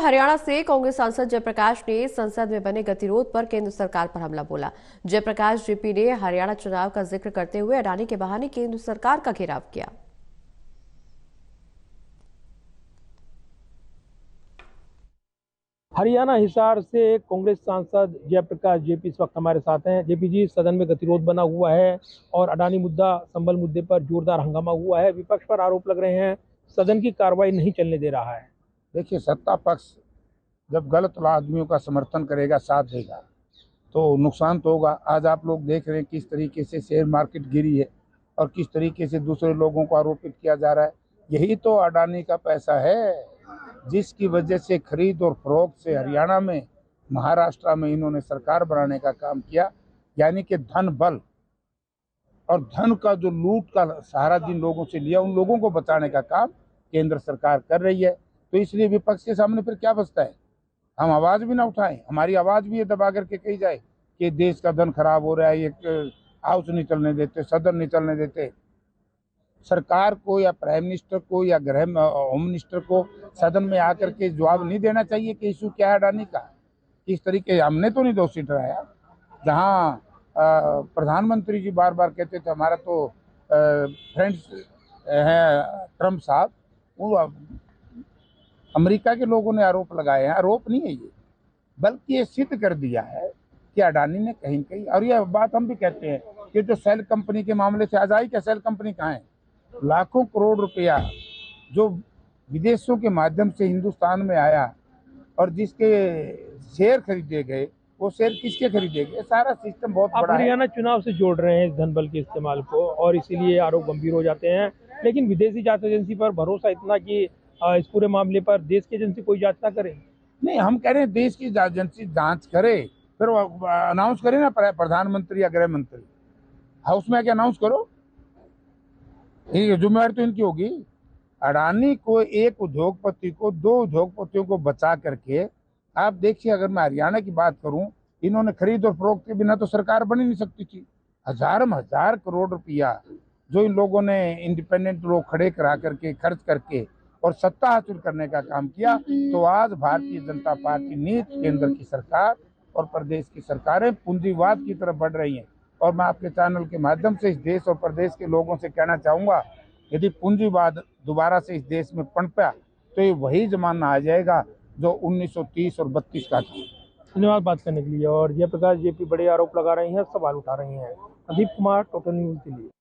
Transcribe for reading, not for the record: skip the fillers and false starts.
हरियाणा से कांग्रेस सांसद जयप्रकाश ने संसद में बने गतिरोध पर केंद्र सरकार पर हमला बोला। जयप्रकाश जेपी ने हरियाणा चुनाव का जिक्र करते हुए अडानी के बहाने केंद्र सरकार का घेराव किया। हरियाणा हिसार से कांग्रेस सांसद जयप्रकाश जेपी इस वक्त हमारे साथ हैं। जेपी जी, सदन में गतिरोध बना हुआ है और अडानी मुद्दा, संबल मुद्दे पर जोरदार हंगामा हुआ है। विपक्ष पर आरोप लग रहे हैं सदन की कार्रवाई नहीं चलने दे रहा है। देखिए, सत्ता पक्ष जब गलत आदमियों का समर्थन करेगा, साथ देगा, तो नुकसान तो होगा। आज आप लोग देख रहे हैं किस तरीके से शेयर मार्केट गिरी है और किस तरीके से दूसरे लोगों को आरोपित किया जा रहा है। यही तो अडानी का पैसा है जिसकी वजह से खरीद और फरोख्त से हरियाणा में, महाराष्ट्र में इन्होंने सरकार बनाने का काम किया। यानी कि धन बल और धन का जो लूट का सहारा जिन लोगों से लिया, उन लोगों को बचाने का काम केंद्र सरकार कर रही है। तो इसलिए विपक्ष के सामने फिर क्या बचता है? हम आवाज भी ना उठाएं? हमारी आवाज भी ये दबा करके कही जाए कि देश का धन खराब हो रहा है, ये हाउस नहीं चलने देते, सदन नहीं चलने देते। सरकार को या प्राइम मिनिस्टर को या होम मिनिस्टर को सदन में आकर के जवाब नहीं देना चाहिए कि इशू क्या है अडानी का? किस तरीके, हमने तो नहीं दोषी ठहराया। जहां प्रधानमंत्री जी बार बार कहते थे हमारा तो फ्रेंड्स है ट्रम्प साहब, वो अमेरिका के लोगों ने आरोप लगाए हैं। आरोप नहीं है ये, बल्कि ये सिद्ध कर दिया है कि अडानी ने कहीं कहीं, और यह बात हम भी कहते हैं कि जो सेल कंपनी के मामले से आज आई, क्या सेल कंपनी कहाँ है? लाखों करोड़ रुपया जो विदेशों के माध्यम से हिंदुस्तान में आया और जिसके शेयर खरीदे गए, वो शेयर किसके खरीदे गए? सारा सिस्टम बहुत बड़ा है। हरियाणा चुनाव से जोड़ रहे हैं इस धन बल के इस्तेमाल को और इसीलिए आरोप गंभीर हो जाते हैं। लेकिन विदेशी जांच एजेंसी पर भरोसा इतना कि इस पूरे मामले पर देश की एजेंसी कोई जांच ना करे। नहीं, हम कह रहे हैं देश की एजेंसी जांच करे, फिर अनाउंस करे ना प्रधानमंत्री या गृह मंत्री, हाउस में आके अनाउंस करो। ये जिम्मेवारी तो इनकी होगी। अडानी को, एक उद्योगपति को, दो उद्योगपतियों को बचा करके, आप देखिए, अगर मैं हरियाणा की बात करूं, इन्होंने खरीद और फरोख्त के बिना तो सरकार बन ही नहीं सकती थी। हजार करोड़ रुपया जो इन लोगों ने इंडिपेंडेंट लोग खड़े करा करके, खर्च करके और सत्ता हासिल करने का काम किया, तो आज भारतीय जनता पार्टी, नीति केंद्र की सरकार और प्रदेश की सरकारें पूंजीवाद की तरफ बढ़ रही हैं। और मैं आपके चैनल के माध्यम से इस देश और प्रदेश के लोगों से कहना चाहूँगा, यदि पूंजीवाद दोबारा से इस देश में पनपा तो ये वही जमाना आ जाएगा जो 1930 और 32 का था। धन्यवाद बात करने के लिए। और जयप्रकाश जेपी बड़े आरोप लगा रहे हैं, सवाल उठा रहे हैं। Adeep Kumar, total news Delhi.